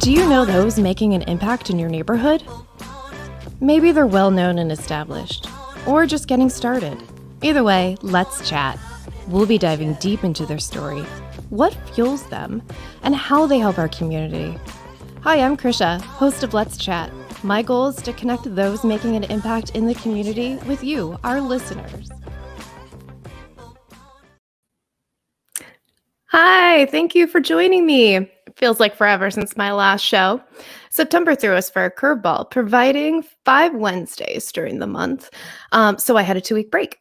Do you know those making an impact in your neighborhood? Maybe they're well known and established, or just getting started. Either way, let's chat. We'll be diving deep into their story, what fuels them, and how they help our community. Hi, I'm Krisha, host of Let's Chat. My goal is to connect those making an impact in the community with you, our listeners. Hi, thank you for joining me. It feels like forever since my last show. September threw us for a curveball, providing 5 Wednesdays during the month. So I had a 2-week break.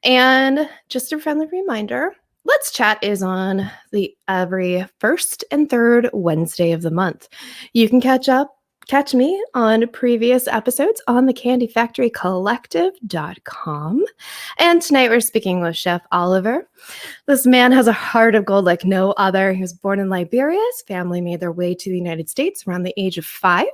And just a friendly reminder, Let's Chat is on the every first and third Wednesday of the month. You can catch me on previous episodes on the candyfactorycollective.com. And tonight we're speaking with Chef Oliver. This man has a heart of gold like no other. He was born in Liberia. His family made their way to the United States around the age of 5,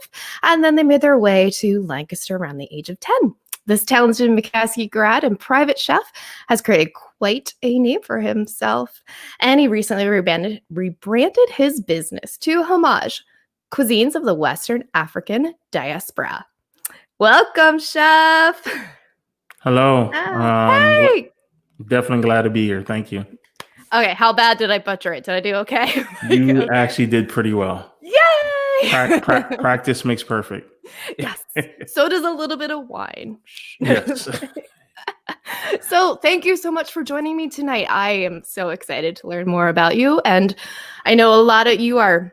and then they made their way to Lancaster around the age of 10. This talented McCaskey grad and private chef has created quite a name for himself, and he recently rebranded his business to Homage, Cuisines of the Western African Diaspora. Welcome, Chef. Hello. Hey. Definitely glad to be here. Thank you. Okay, how bad did I butcher it? Did I do okay? You actually did pretty well. Yay! Practice makes perfect. Yes. So does a little bit of wine. Yes. So thank you so much for joining me tonight. I am so excited to learn more about you. And I know a lot of you are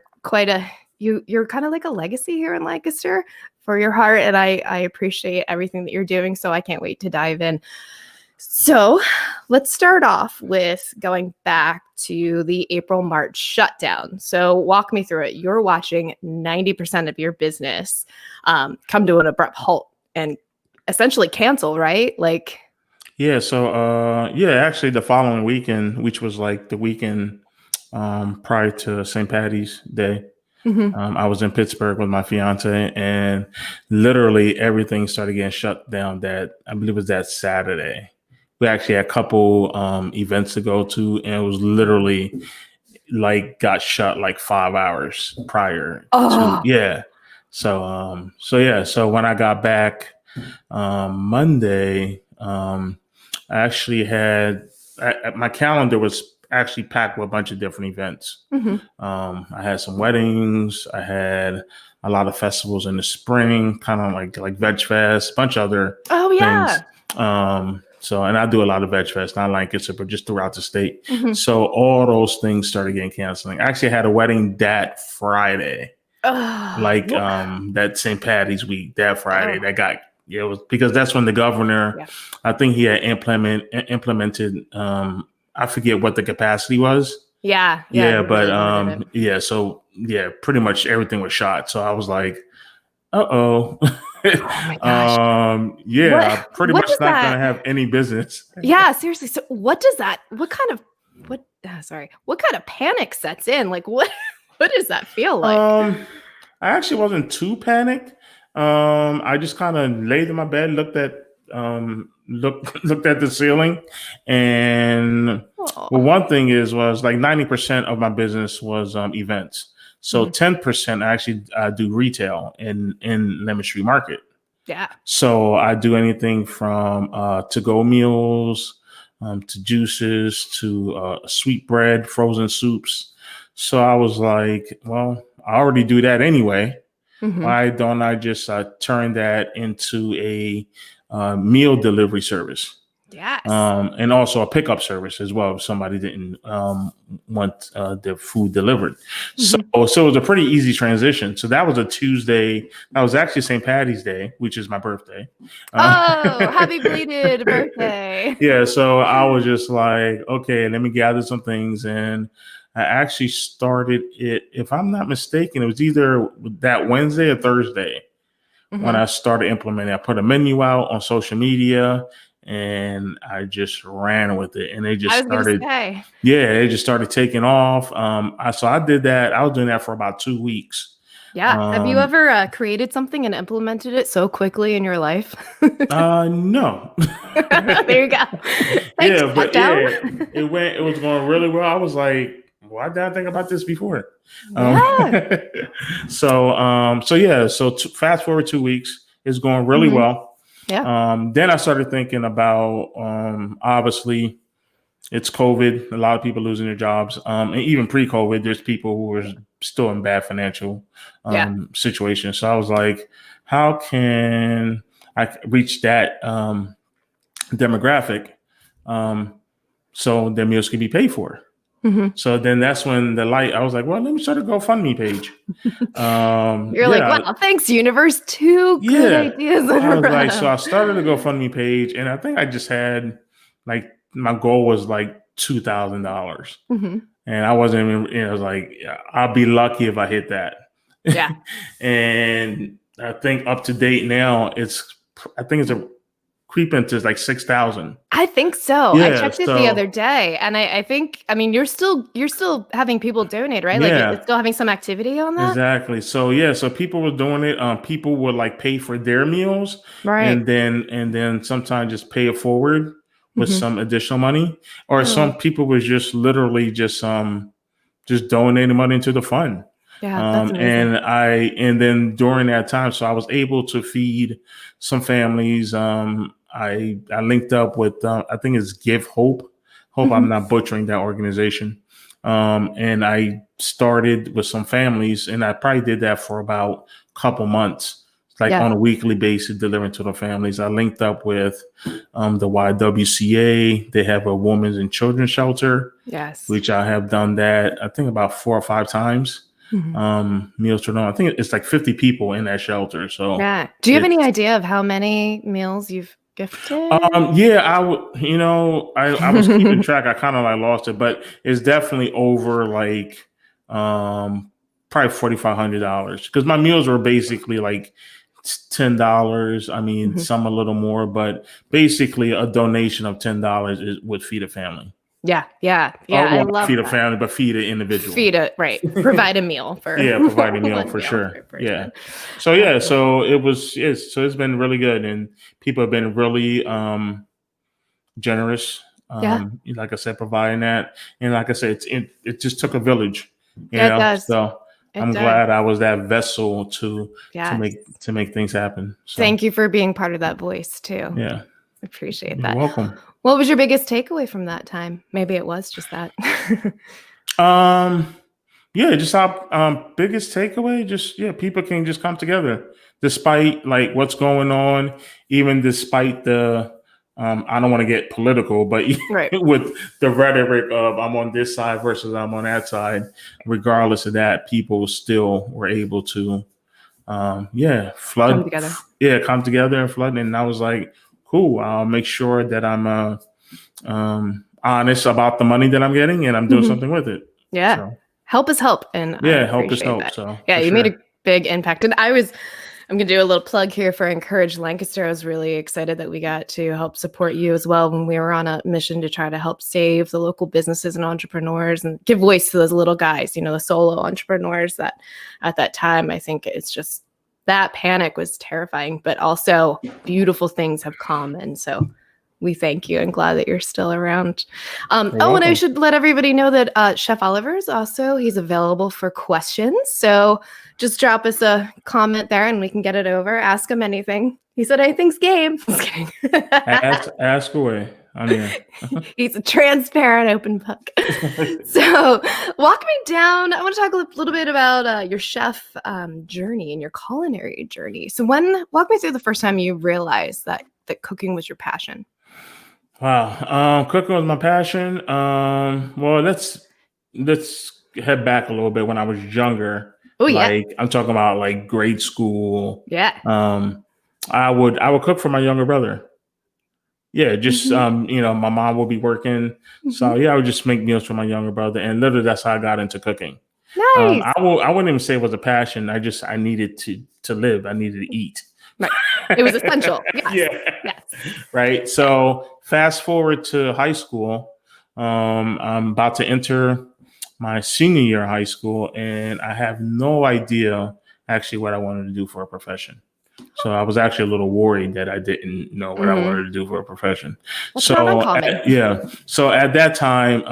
you're kind of like a legacy here in Lancaster for your heart. And I appreciate everything that you're doing. So I can't wait to dive in. So let's start off with going back to the April-March shutdown. So walk me through it. You're watching 90% of your business come to an abrupt halt and essentially cancel, right? Yeah. So, actually the following weekend, which was like the weekend prior to St. Patty's Day, I was in Pittsburgh with my fiance, and literally everything started getting shut down I believe it was that Saturday. We actually had a couple events to go to, and it was literally got shut 5 hours prior to, yeah. So when I got back Monday, I actually had my calendar was actually packed with a bunch of different events. I had some weddings. I had a lot of festivals in the spring, kind of like Veg Fest, a bunch of other things. And I do a lot of Veg Fest, not Lancaster, but just throughout the state. So all those things started getting canceling. I actually had a wedding that Friday, that St. Patty's week, that Friday. It was because that's when the governor, I think he had implemented. I forget what the capacity was. Pretty much everything was shot. So I was like, oh my gosh. I'm pretty much not going to have any business. Yeah, seriously. So what kind of panic sets in? What does that feel like? I actually wasn't too panicked. I just kind of laid in my bed, looked at the ceiling, and one thing was 90% of my business was events. So 10% actually do retail in Lemon Street Market. Yeah. So I do anything from to-go meals, to juices, to sweet bread, frozen soups. So I was like, well, I already do that anyway. Why don't I just turn that into a meal delivery service? Yes. And also a pickup service as well if somebody didn't want their food delivered. So it was a pretty easy transition. So that was a Tuesday. That was actually St. Patty's Day, which is my birthday. Happy belated birthday. Yeah. So I was just like, okay, let me gather some things. And I actually started it, if I'm not mistaken, it was either that Wednesday or Thursday when I started implementing. I put a menu out on social media, and I just ran with it, and they just started taking off. So I did that. I was doing that for about 2 weeks. Yeah. Have you ever created something and implemented it so quickly in your life? No. There you go. It was going really well. I was like, why did I think about this before? Yeah. So fast forward 2 weeks, it's going really well. Yeah. Then I started thinking about, obviously, it's COVID. A lot of people losing their jobs. And even pre-COVID, there's people who are still in bad financial situations. So I was like, how can I reach that demographic so their meals can be paid for? So then that's when I was like, well, let me start a GoFundMe page. You're like, wow, thanks, universe. Two good ideas. I was like, so I started a GoFundMe page, and I think I just had like, my goal was like $2,000. And I wasn't even, I was like, I'll be lucky if I hit that. Yeah. And I think up to date now, it's a creeping to like 6,000. I think so. Yeah, I checked it the other day, and I think, I mean, you're still having people donate, right? Yeah. Like, it's still having some activity on that. Exactly. So people were doing it. People would like pay for their meals, Right? and then sometimes just pay it forward with some additional money, or some people was just literally just donating money into the fund. Yeah, that's amazing. And then during that time, so I was able to feed some families. I linked up with I think it's Give Hope. Hope I'm not butchering that organization. And I started with some families, and I probably did that for about a couple months. Like on a weekly basis, delivering to the families. I linked up with the YWCA. They have a women's and children's shelter. Yes. Which I have done that, I think, about 4 or 5 times. Meals to them. I think it's like 50 people in that shelter. So yeah. Do you have any idea of how many meals you've gifted? Yeah, I was keeping track. I kind of like lost it, but it's definitely over like probably $4,500, because my meals were basically like $10. I mean, some a little more, but basically a donation of $10 would feed a family. Yeah. I love feed a family, but feed an individual. Provide a meal for. Provide a meal for sure. So it's been really good, and people have been really generous. Like I said, providing that, and like I said, it just took a village. You know? It does. So I'm glad I was that vessel to make things happen. So. Thank you for being part of that voice too. Yeah. Appreciate that. You're welcome. What was your biggest takeaway from that time? Maybe it was just that. Just our biggest takeaway, people can just come together despite like what's going on, even despite the I don't want to get political, but with the rhetoric of I'm on this side versus I'm on that side, regardless of that, people still were able to flood. Come together. Come together and flood. And I was like, cool, I'll make sure that I'm honest about the money that I'm getting, and I'm doing something with it. Yeah. So. Help is help. And help is help. That. So you made a big impact. And I'm going to do a little plug here for Encourage Lancaster. I was really excited that we got to help support you as well when we were on a mission to try to help save the local businesses and entrepreneurs and give voice to those little guys, the solo entrepreneurs that at that time, I think it's just that panic was terrifying, but also beautiful things have come. And so we thank you and glad that you're still around. And I should let everybody know that Chef Oliver is he's available for questions. So just drop us a comment there and we can get it over. Ask him anything. He said anything's game. Just kidding. ask away. I mean, he's a transparent open book. So walk me down. I want to talk a little bit about your chef journey and your culinary journey. So walk me through the first time you realized that cooking was your passion. Wow. Cooking was my passion. Well, let's head back a little bit. When I was younger, I'm talking about like grade school. Yeah. I would cook for my younger brother. Yeah, just my mom would be working, so I would just make meals for my younger brother, and literally that's how I got into cooking. Nice. I wouldn't even say it was a passion. I needed to live. I needed to eat. Right. It was essential. Yes. Yes. Right. So fast forward to high school. I'm about to enter my senior year of high school, and I have no idea actually what I wanted to do for a profession. So I was actually a little worried that I didn't know what I wanted to do for a profession. That's not So uncommon. So at that time,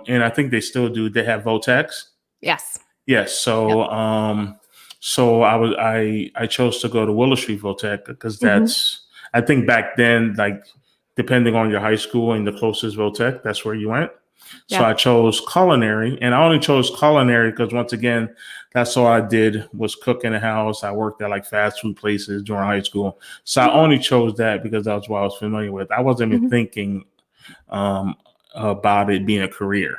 and I think they still do, they have Votex. Yes. Yes. So so I chose to go to Willow Street Votech because that's, I think back then, like depending on your high school and the closest Votech, that's where you went. So I chose culinary, and I only chose culinary because once again, that's all I did was cook in the house. I worked at like fast food places during high school. So I only chose that because that's what I was familiar with. I wasn't even thinking about it being a career.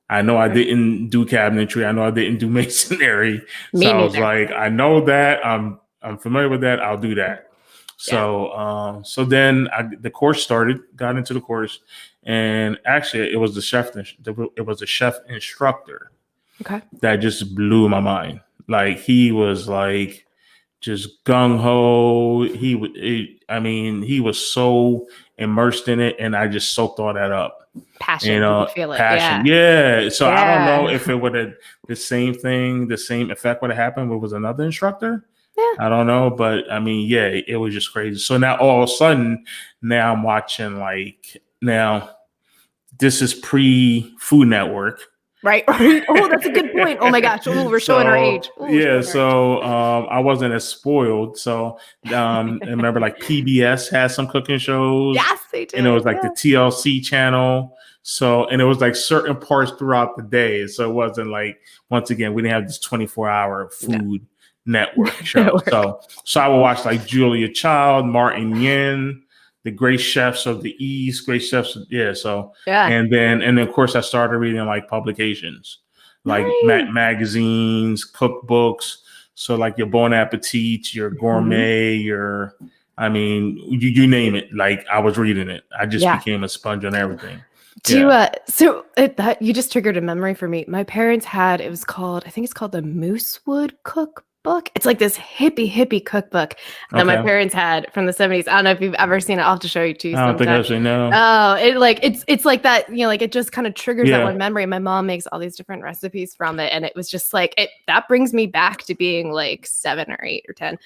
I know I didn't do cabinetry. I know I didn't do masonry. Me So I was neither. like, I know that. I'm familiar with that. I'll do that. So so then the course started, got into the course, and actually it was the chef. It was a chef instructor that just blew my mind. Like he was like just gung ho. I mean, he was so immersed in it, and I just soaked all that up. Passion. You You know, could feel it. passion. Yeah. So I don't know if it would have the same thing, the same effect would have happened if it was another instructor. Yeah. I don't know, but I mean, yeah, it was just crazy. So now all of a sudden, now I'm watching now this is pre Food Network. Right. Oh, that's a good point. Oh my gosh. Oh, we're showing our age. Ooh, So I wasn't as spoiled. So I remember like PBS had some cooking shows. Yes, they did. And it was like the TLC channel. So, and it was like certain parts throughout the day. So it wasn't like, once again, we didn't have this 24-hour food network show. So I would watch like Julia Child, Martin Yin, the great chefs of the East, great chefs. And then of course I started reading like publications, like magazines, cookbooks. So like your Bon Appetit, your Gourmet, your, I mean, you name it. Like I was reading it. I just became a sponge on everything. That you just triggered a memory for me. My parents had, I think it's called the Moosewood Cookbook. It's like this hippie cookbook that my parents had from the 70s. I don't know if you've ever seen it. I'll have to show you too. I don't think I've seen no. Oh, it's like that, you know, like it just kind of triggers that one memory. My mom makes all these different recipes from it. And it was just like that brings me back to being like 7 or 8 or 10.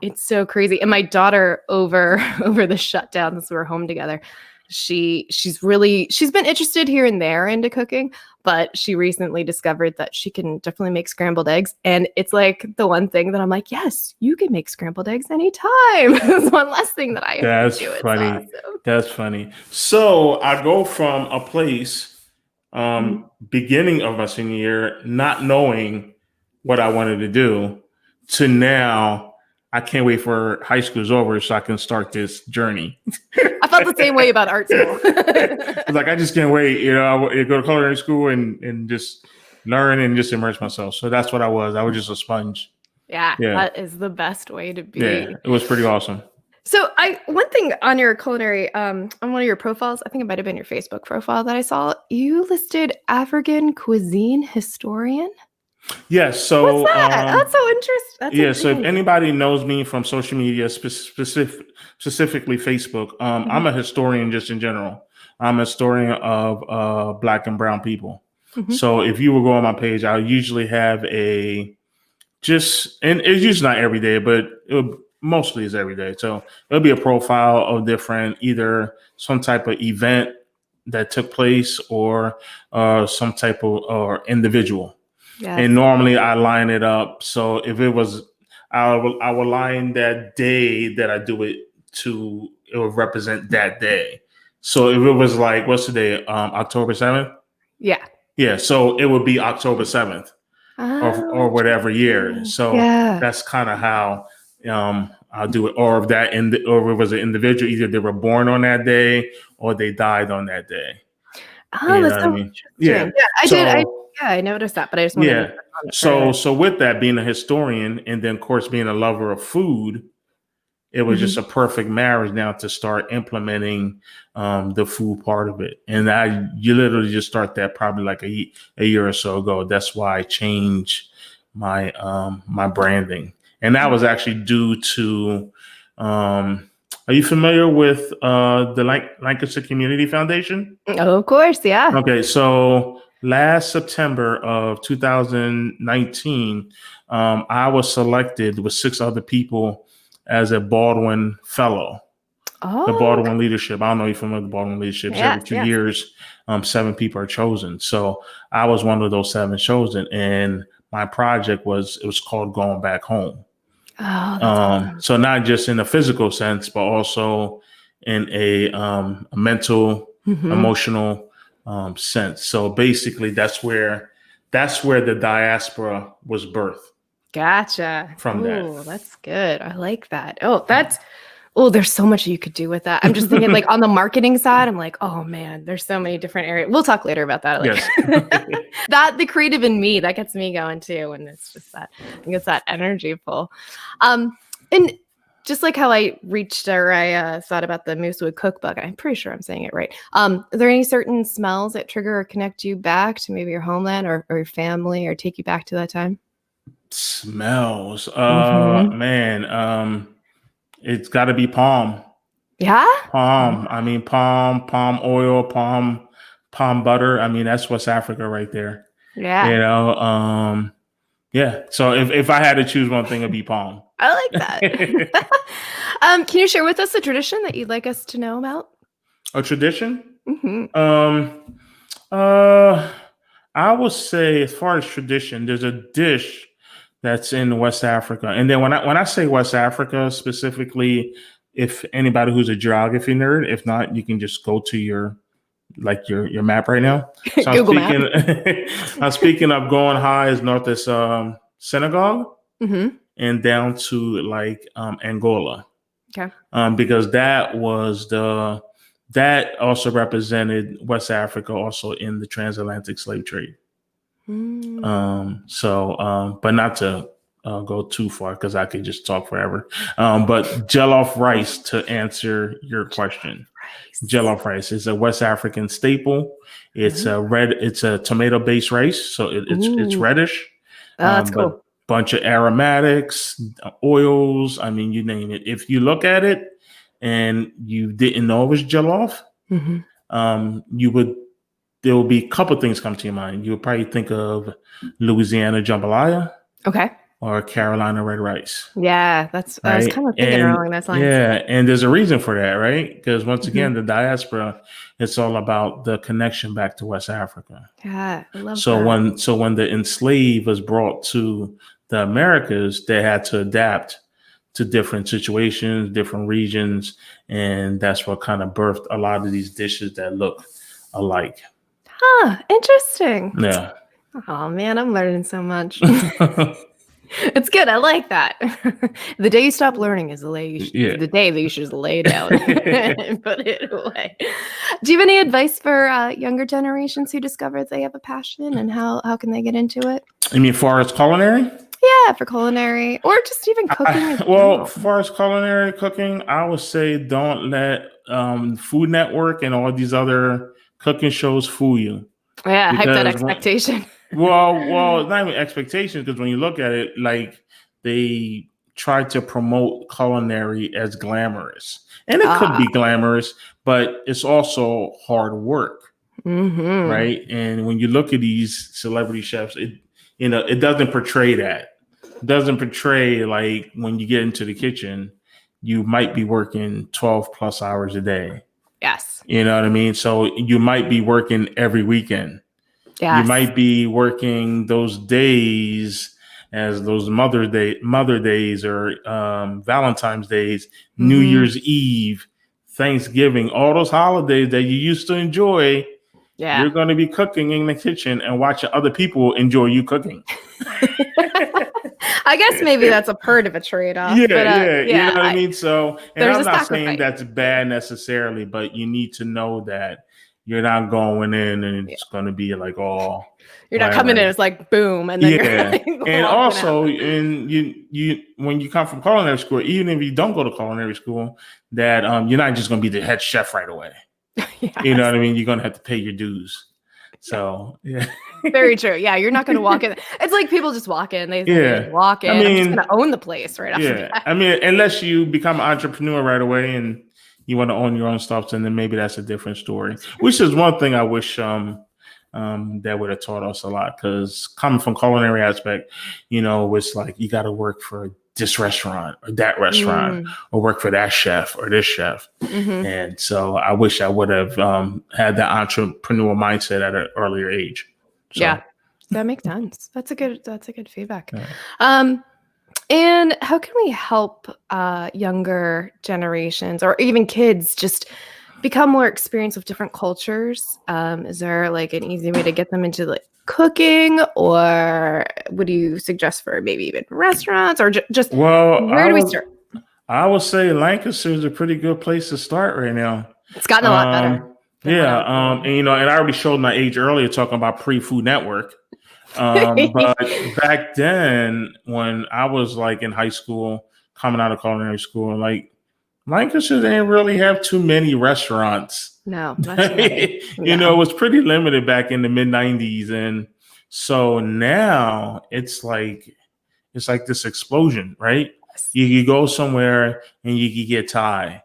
It's so crazy. And my daughter over the shutdown, since we were home together, she's been interested here and there into cooking, but she recently discovered that she can definitely make scrambled eggs. And it's like the one thing that I'm like, yes, you can make scrambled eggs anytime. It's one less thing that I have to do. Funny. Awesome. That's funny. So I go from a place beginning of my senior year, not knowing what I wanted to do, to now I can't wait for high school's over so I can start this journey. I felt the same way about art school. It's like, I just can't wait. You know, I go to culinary school and just learn and just immerse myself. So that's what I was. I was just a sponge. Yeah, that is the best way to be. Yeah, it was pretty awesome. So one thing on your culinary, on one of your profiles, I think it might have been your Facebook profile that I saw, you listed African Cuisine Historian. Yes. So what's that? That's so interesting. That's intriguing. So if anybody knows me from social media, specifically Facebook, I'm a historian just in general. I'm a historian of Black and Brown people. So if you will go on my page, I'll usually have and it's usually not every day, but mostly is every day. So it'll be a profile of different, either some type of event that took place or some type of or individual. Yes. And normally I line it up. So if it was, I will line that day that I do it to, it will represent that day. So if it was like, what's the day? October 7th? Yeah. Yeah. So it would be October 7th or whatever year. So that's kind of how I'll do it. Or if or it was an individual, either they were born on that day or they died on that day. Oh, that's so interesting. Yeah, I did. I noticed that, but I just wanted to so with that, being a historian and then of course being a lover of food, it was just a perfect marriage now to start implementing the food part of it. And you literally just start that probably like a year or so ago. That's why I changed my my branding. And that was actually due to are you familiar with the Lancaster Community Foundation? Oh, of course, yeah. Okay, so last September of 2019, I was selected with 6 other people as a Baldwin Fellow. The Oh, Baldwin Leadership. I don't know if you're familiar with the Baldwin Leadership. yes, Every 2 yes. years, 7 people are chosen. So I was one of those 7 chosen, and my project was called Going Back Home. Oh, that's awesome. So not just in a physical sense, but also in a mental, emotional sense. So basically, that's where the diaspora was birthed. Gotcha. From that. Oh, that's good. I like that. Oh, there's so much you could do with that. I'm just thinking like on the marketing side, I'm like, oh man, there's so many different areas. We'll talk later about that. Like, Yes. the creative in me, that gets me going too. And it's just that, I think it's that energy pull. And just like how I thought about the Moosewood cookbook, I'm pretty sure I'm saying it right. Are there any certain smells that trigger or connect you back to maybe your homeland or your family or take you back to that time? Smells. Man, it's got to be palm. Yeah. Palm. I mean, palm oil, palm butter. I mean, that's West Africa right there. Yeah. You know, yeah. So if I had to choose one thing, it'd be palm. I like that. Can you share with us a tradition that you'd like us to know about? A tradition? Mm-hmm. I would say, as far as tradition, there's a dish that's in West Africa, and then when I say West Africa specifically, if anybody who's a geography nerd, if not, you can just go to your map right now. So Google Map. I'm speaking of going high as north as Senegal, and down to like Angola. Okay. Because that also represented West Africa also in the transatlantic slave trade. But not to go too far because I could just talk forever. But jollof rice, to answer your question. Jollof rice is a West African staple. It's it's a tomato-based rice, so it's reddish. Oh, that's cool. But bunch of aromatics, oils. I mean, you name it. If you look at it and you didn't know it was jollof, there will be a couple things come to your mind. You would probably think of Louisiana jambalaya. Okay. Or Carolina red rice. Yeah, that's right? I was kind of thinking along that line. Yeah, and there's a reason for that, right? Because once again, the diaspora, it's all about the connection back to West Africa. Yeah, I love that. When the enslaved was brought to the Americas, they had to adapt to different situations, different regions, and that's what kind of birthed a lot of these dishes that look alike. Huh, interesting. Yeah. Oh man, I'm learning so much. It's good. I like that. The day you stop learning is the day that you should just lay down and put it away. Do you have any advice for younger generations who discover they have a passion, and how can they get into it? You mean far as culinary? Yeah, for culinary or just even cooking. Well, as far as culinary cooking, I would say don't let Food Network and all these other cooking shows fool you. Yeah, hype that expectation. Well, not even expectations, because when you look at it, like they try to promote culinary as glamorous, and it could be glamorous, but it's also hard work, right? And when you look at these celebrity chefs, it doesn't portray that. It doesn't portray like when you get into the kitchen, you might be working 12 plus hours a day. Yes. You know what I mean? So you might be working every weekend. Yes. You might be working those days as those Mother Days or Valentine's Days, New Year's Eve, Thanksgiving, all those holidays that you used to enjoy. Yeah. You're going to be cooking in the kitchen and watching other people enjoy you cooking. I guess maybe that's a part of a trade-off. Yeah. You know what I mean? So, and I'm not saying that's bad necessarily, but you need to know that you're not going in and it's going to be like all. You're not coming in, it's like boom, and then you're like, and also, and you when you come from culinary school, even if you don't go to culinary school, that you're not just going to be the head chef right away. Yes. You know what I mean? You're going to have to pay your dues. So, yeah. Very true. Yeah, you're not going to walk in. It's like people just walk in. They walk in. I mean, I'm just going to own the place right after that. I mean, unless you become an entrepreneur right away and you want to own your own stuff, and then maybe that's a different story. Which is one thing I wish that would have taught us a lot. Because coming from culinary aspect, it's like you got to work for this restaurant or that restaurant, or work for that chef or this chef. And so I wish I would have had the entrepreneurial mindset at an earlier age. So, yeah, that makes sense. That's a good feedback. Yeah. And how can we help younger generations or even kids just become more experienced with different cultures? Is there like an easy way to get them into like cooking, or what do you suggest for maybe even restaurants, or just where do we start? I would say Lancaster is a pretty good place to start right now. It's gotten a lot better. Yeah, and I already showed my age earlier talking about pre-Food Network. But back then, when I was like in high school, coming out of culinary school, like Lancaster didn't really have too many restaurants. No, it was pretty limited back in the mid '90s, and so now it's like this explosion, right? You go somewhere and you can get Thai,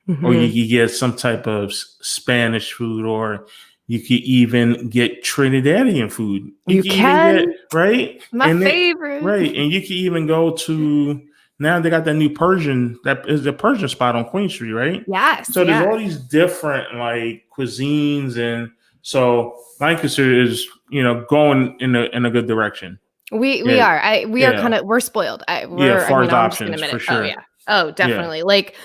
or you can get some type of Spanish food, or you could even get Trinidadian food. You can even get, right? My favorite. Right. And you can even go to, now they got that new Persian, that is the Persian spot on Queen Street, right? Yes. So there's all these different like cuisines. And so Lancaster is, going in a good direction. We are. We're spoiled. As far as options, for sure. Oh, yeah. Oh, definitely. Yeah. Like,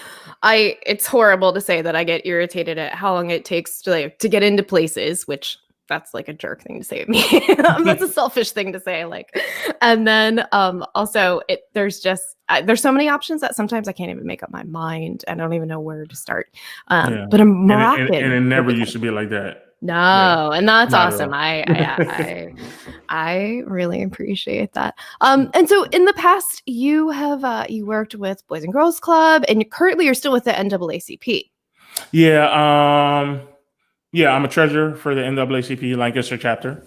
it's horrible to say that I get irritated at how long it takes to get into places, which that's like a jerk thing to say to me. That's a selfish thing to say. And then also there's so many options that sometimes I can't even make up my mind. I don't even know where to start. But in Moroccan, and it never used to be like that. No, and that's awesome. I really appreciate that. And so in the past, you have you worked with Boys and Girls Club, and currently you're still with the NAACP. Yeah, I'm a treasurer for the NAACP Lancaster chapter.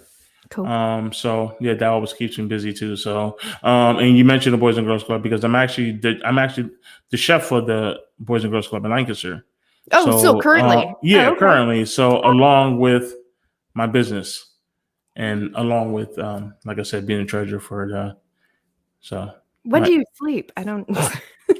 Cool. So yeah, that always keeps me busy too. So, and you mentioned the Boys and Girls Club because I'm actually the chef for the Boys and Girls Club in Lancaster. Oh, so currently. Okay. Currently. So along with my business and along with, like I said, being a treasurer for when do you sleep? I don't.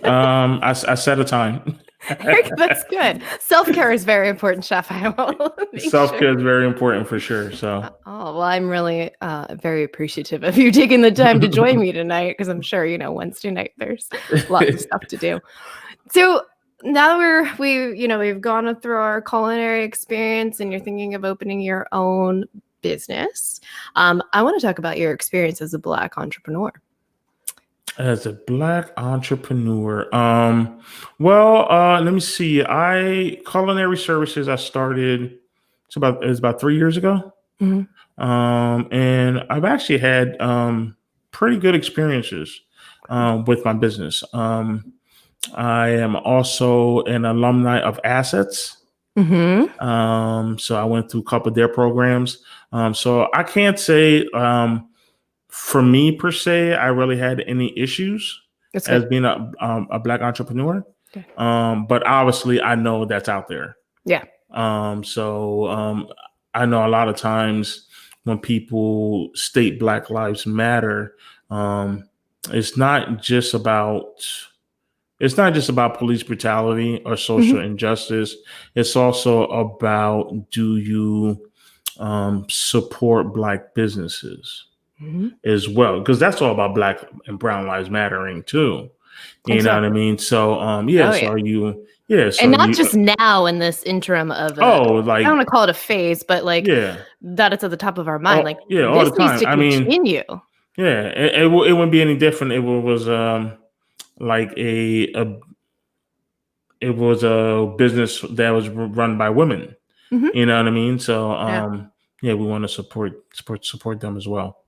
I set a time. That's good. Self-care is very important, chef. Self-care is very important for sure. So. Well, I'm really very appreciative of you taking the time to join me tonight, because I'm sure, Wednesday night there's lots of stuff to do. So now we've gone through our culinary experience, and you're thinking of opening your own business. I want to talk about your experience as a Black entrepreneur. As a Black entrepreneur, let me see. Culinary services I started. It's about 3 years ago, and I've actually had pretty good experiences with my business. I am also an alumni of Assets. So I went through a couple of their programs. So I can't say for me per se, I really had any issues as being a Black entrepreneur. Okay. But obviously I know that's out there. Yeah. So I know a lot of times when people state Black Lives Matter, it's not just about police brutality or social injustice. It's also about, do you support Black businesses as well? Because that's all about Black and Brown Lives Mattering too. You know what I mean? So so are you? Yeah, so and not just now in this interim of I don't want to call it a phase, but that it's at the top of our mind. All the time. Needs to continue. It wouldn't be any different if it was it was a business that was run by women. You know what I mean? So we want to support them as well.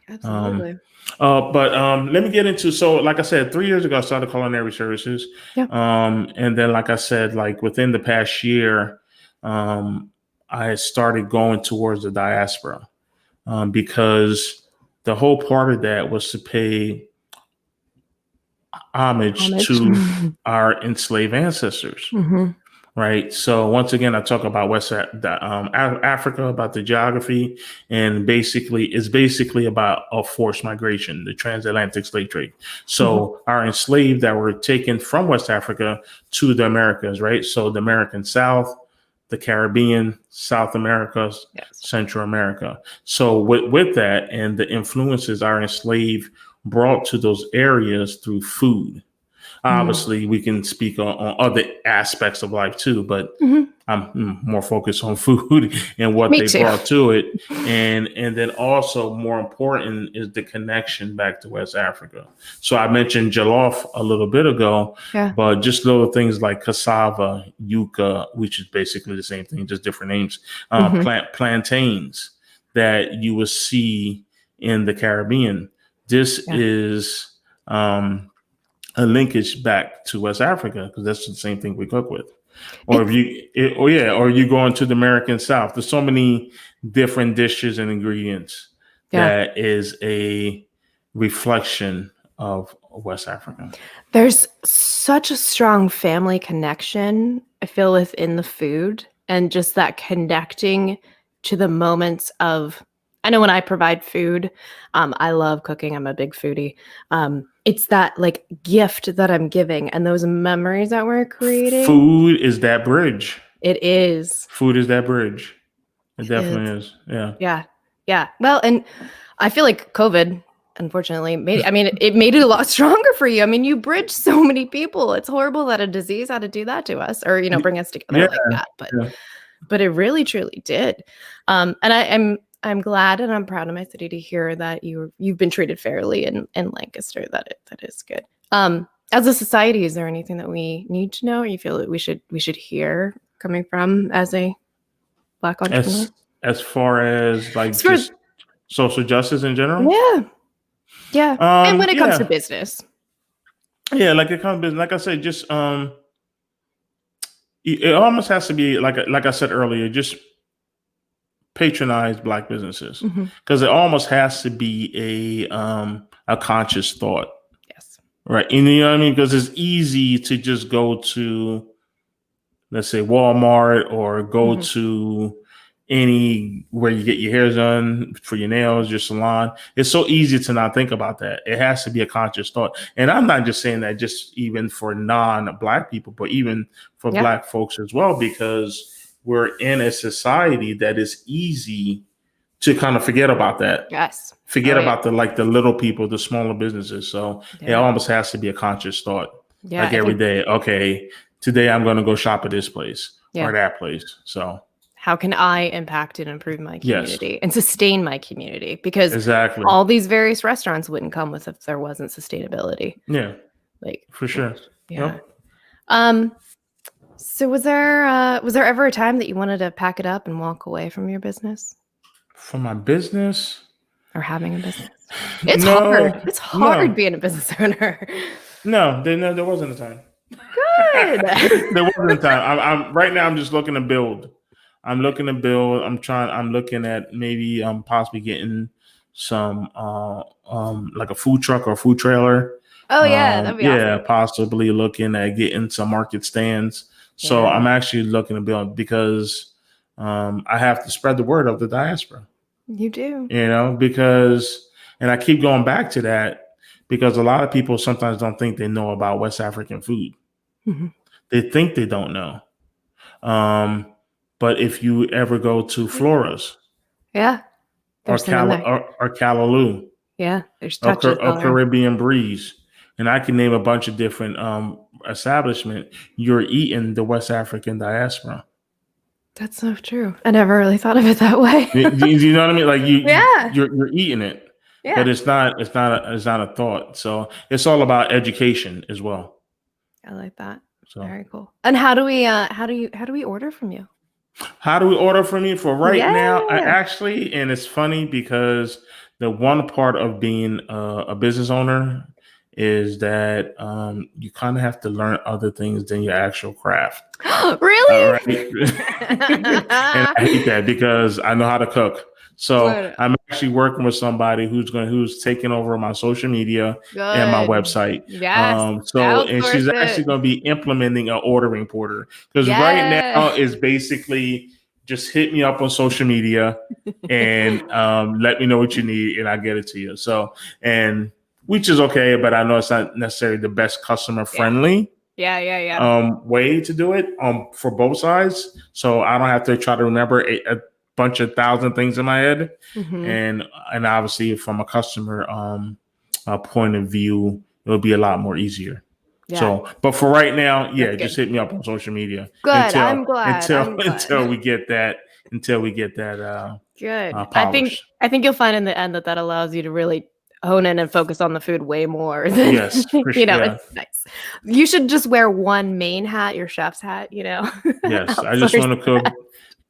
Absolutely. But let me get into, so like I said, 3 years ago I started culinary services. And then like I said, within the past year, I started going towards the diaspora because the whole part of that was to pay homage to our enslaved ancestors. right? So once again, I talk about Africa, about the geography, and it's basically about a forced migration, the transatlantic slave trade. So our enslaved that were taken from West Africa to the Americas, right? So the American South, the Caribbean, South America, Yes. Central America. So with that and the influences our enslaved brought to those areas through food. Obviously, we can speak on other aspects of life too, but I'm more focused on food and what Me they too. brought to it. And then also more important is the connection back to West Africa. So I mentioned jollof a little bit ago, but just little things like cassava, yuca, which is basically the same thing, just different names, plantains that you will see in the Caribbean. This is a linkage back to West Africa because that's the same thing we cook with. Or or you go into the American South. There's so many different dishes and ingredients that is a reflection of West Africa. There's such a strong family connection, I feel, within the food, and just that connecting to the moments of, I know when I provide food, I love cooking. I'm a big foodie. It's that like gift that I'm giving and those memories that we're creating. Food is that bridge. It is. Food is that bridge. It definitely is. Yeah. Yeah. Well, and I feel like COVID, unfortunately, it made it a lot stronger for you. I mean, you bridged so many people. It's horrible that a disease had to do that to us, or bring us together like that. But it really, truly did. And I'm glad and I'm proud of my city to hear that you've been treated fairly in Lancaster. That is good. As a society, is there anything that we need to know, or you feel that we should hear coming from as a Black entrepreneur? As far as just social justice in general? Yeah. And when it comes to business. Yeah, like it comes to business. Like I said, just it almost has to be like I said earlier, just patronize Black businesses because it almost has to be a conscious thought. Yes. Right. And you know what I mean? Because it's easy to just go to, let's say, Walmart or go to any where you get your hair done, for your nails, your salon. It's so easy to not think about that. It has to be a conscious thought. And I'm not just saying that just even for non-Black people, but even for Black folks as well, because we're in a society that is easy to kind of forget about that. Yes. Forget about the little people, the smaller businesses. So it almost has to be a conscious thought. Yeah, like every day. Okay, today I'm going to go shop at this place or that place. So how can I impact and improve my community and sustain my community? Because exactly all these various restaurants wouldn't come with if there wasn't sustainability. Yeah, like for sure. Yeah. Yep. So was there ever a time that you wanted to pack it up and walk away from your business? From my business? Or having a business? It's hard. It's hard being a business owner. No, there wasn't a time. Good. There wasn't a time. I'm right now. I'm just looking to build. I'm looking at maybe possibly getting some like a food truck or a food trailer. Oh yeah, that'd be awesome. Possibly looking at getting some market stands. So I'm actually looking to build because I have to spread the word of the diaspora. You do. And I keep going back to that because a lot of people sometimes don't think they know about West African food. They think they don't know. But if you ever go to Flora's, or Callaloo, there's touches or Caribbean Breeze, and I can name a bunch of different establishment, you're eating the West African diaspora. That's so true. I never really thought of it that way. Do you know what I mean? Like you're eating it, but it's not a thought. So it's all about education as well. I like that. So very cool. And how do we order from you? How do we order from you for right now? And it's funny because the one part of being a business owner is that you kind of have to learn other things than your actual craft. Really? Right? And I hate that because I know how to cook. So What? I'm actually working with somebody who's taking over my social media and my Good. website. Yes. And Outsource she's actually it. going to be implementing an ordering porter, because right Yeah. now is basically just hit me up on social media and let me know what you need and I get it to you. So, and which is okay, but I know it's not necessarily the best customer Yeah. friendly Yeah. way to do it for both sides. So I don't have to try to remember a bunch of thousand things in my head. Mm-hmm. And obviously from a customer point of view, it'll be a lot more easier. Yeah. So, but for right now, yeah, That's just good. hit me up on social media Good. until I'm glad. until I'm until glad. we get that Good. polished. I think you'll find in the end that that allows you to really hone in and focus on the food way more than Yes, for you sure. know. Yeah. It's nice. You should just wear one main hat, your chef's hat. You know, Yes, I just outsource. want to cook.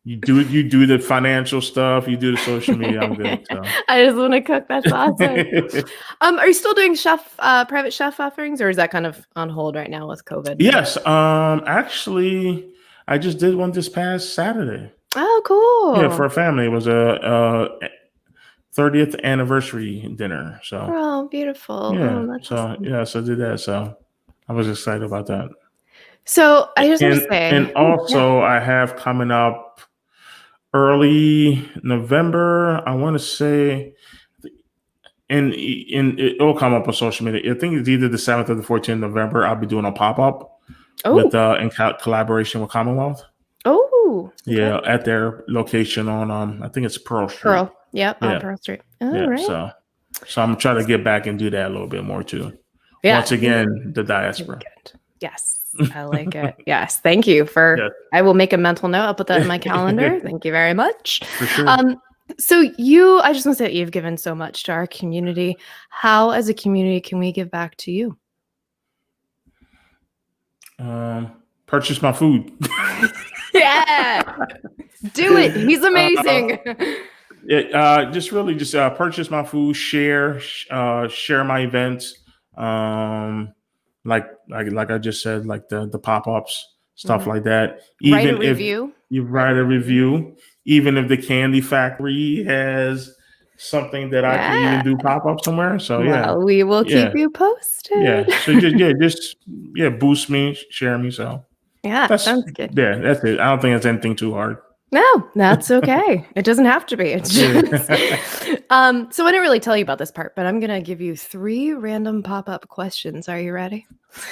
You do the financial stuff, you do the social media. I'm good. So. I just want to cook. That's awesome. Are you still doing private chef offerings, or is that kind of on hold right now with COVID? Yes. Actually, I just did one this past Saturday. Oh, Yeah, cool. for a family. It was a 30th anniversary dinner. So Oh, beautiful. yeah. Oh, that's So awesome. yeah, so I did that. So I was excited about that. So I just want to say, And oh, yeah. also I have coming up early November. I want to say, and it'll come up on social media. I think it's either the 7th or the 14th of November. I'll be doing a pop up with Oh, collaboration with Commonwealth. oh, okay. Yeah, at their location on I think it's Pearl Street. Pearl. Yep, on Yeah, Pearl Street. All yeah. right. So I'm trying to get back and do that a little bit more too. Yeah. Once again, the Really diaspora. good. Yes, I like it. Yes, thank you for. Yeah, I will make a mental note. I'll put that in my calendar. Thank you very much. for sure. So I just want to say that you've given so much to our community. How, as a community, can we give back to you? Purchase my food. Yeah, do it. He's amazing. Just really just purchase my food, share my events. Like I just said, like the pop-ups, stuff like that. Write a Even if review. you write a review, even if the candy factory has something that I can Yeah. even do pop-up somewhere. So yeah. Well, we will keep Yeah. you posted. Yeah. So just boost me, share me. So Yeah, sounds good. that's it. I don't think it's anything too hard. No, that's okay. It doesn't have to be. It's just so I didn't really tell you about this part, but I'm gonna give you 3 random pop-up questions. Are you ready?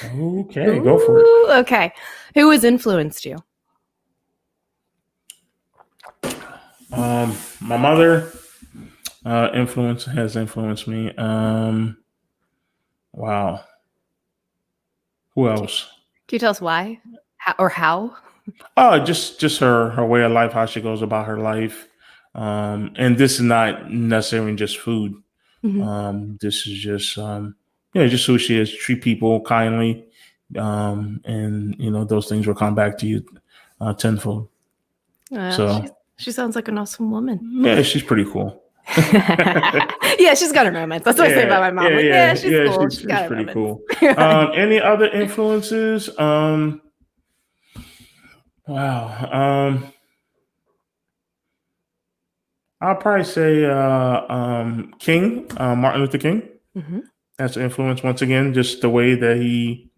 Okay, go for it. Ooh, okay. Who has influenced you? My mother has influenced me. Wow. Who else? Can you tell us why? How? Oh, just her way of life, how she goes about her life. And this is not necessarily just food. Mhm. This is just just who she is. Treat people kindly. And those things will come back to you tenfold. So She sounds like an awesome woman. yeah, she's pretty cool. Yeah, she's got her moments. That's what I say about my mom. She's cool. She's got her pretty moments. cool. Any other influences? Wow. I'll probably say King, Martin Luther King. Mhm. That's an influence once again, just the way that he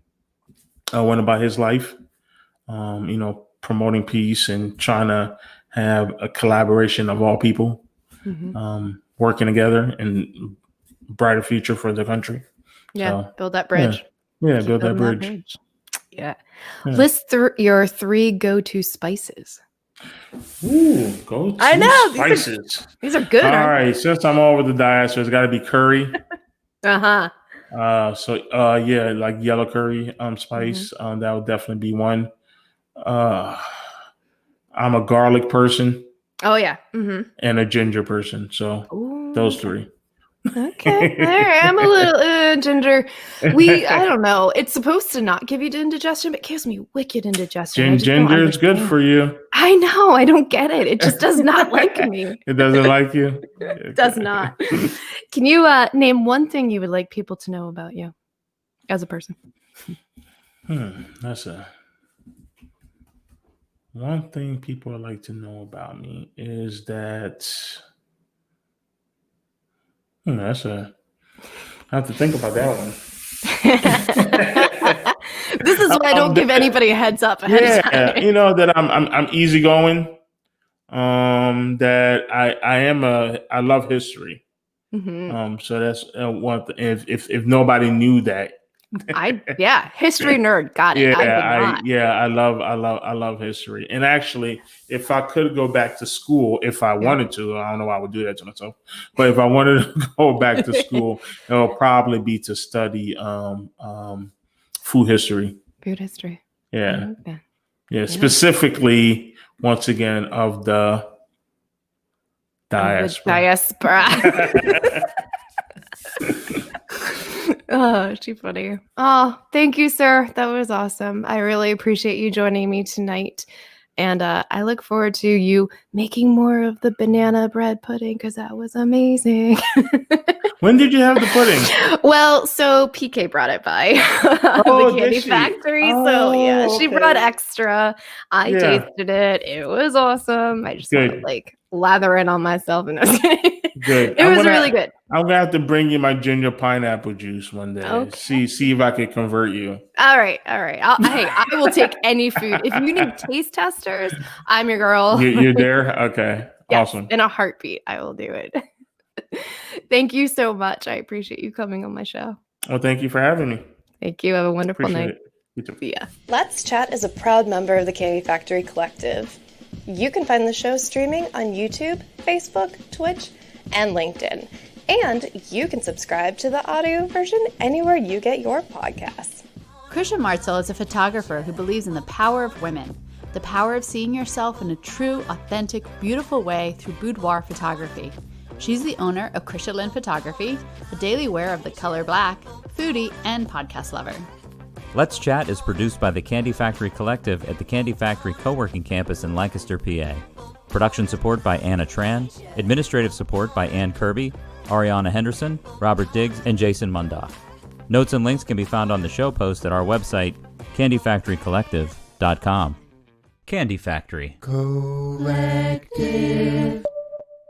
went about his life. Promoting peace and trying to have a collaboration of all people working together and brighter future for the country. Yeah, So, build that bridge. yeah, Keep build that building bridge. Yeah. Yeah. List your 3 go-to spices. Ooh, go to I know, spices. These are good, All aren't right, since I'm all over the diaspora, it's got to be curry. they? Uh-huh. Like yellow curry spice. That would definitely be one. I'm a garlic person Oh, yeah. Mm-hmm. and a ginger person. So Ooh, those okay. 3. Okay. All right. I'm a little ginger. I don't know. It's supposed to not give you indigestion, but it gives me wicked indigestion. I just don't Ginger is good understand. for you. I know. I don't get it. It just does not like me. It doesn't like you? It does not. Can you name one thing you would like people to know about you as a person? That's one thing people would like to know about me is that I have to think about that one. This is why I don't give anybody a heads up ahead of time. You know that I'm easygoing. That I love history. So that's one. If nobody knew that, history nerd, got it. I love history. And actually, if I could go back to school, if I wanted to, I don't know why I would do that to myself, but if I wanted to go back to school, it will probably be to study food history. Food history. Yeah. Specifically, once again, of the diaspora. Oh, she's funny. Oh, thank you, sir. That was awesome. I really appreciate you joining me tonight. And I look forward to you making more of the banana bread pudding because that was amazing. When did you have the pudding? Well, so PK brought it by the candy factory. She brought extra. I tasted it. It was awesome. I just want to lather it on myself, and I was good. It was really good. I'm gonna have to bring you my ginger pineapple juice one day. Okay. See if I can convert you. All right. I will take any food. If you need taste testers, I'm your girl. You're there. Okay. Yes, awesome. In a heartbeat, I will do it. Thank you so much. I appreciate you coming on my show. Well, thank you for having me. Thank you. Have a wonderful night. You too. Yeah. Let's Chat is a proud member of the Candy Factory Collective. You can find the show streaming on YouTube, Facebook, Twitch, and LinkedIn. And you can subscribe to the audio version anywhere you get your podcasts. Krisha Martzel is a photographer who believes in the power of women, the power of seeing yourself in a true, authentic, beautiful way through boudoir photography. She's the owner of Krisha Lynn Photography, a daily wear of the color black, foodie, and podcast lover. Let's Chat is produced by the Candy Factory Collective at the Candy Factory Co-working Campus in Lancaster, PA. Production support by Anna Tran, administrative support by Ann Kirby, Ariana Henderson, Robert Diggs, and Jason Mundoff. Notes and links can be found on the show post at our website, candyfactorycollective.com. Candy Factory Collective.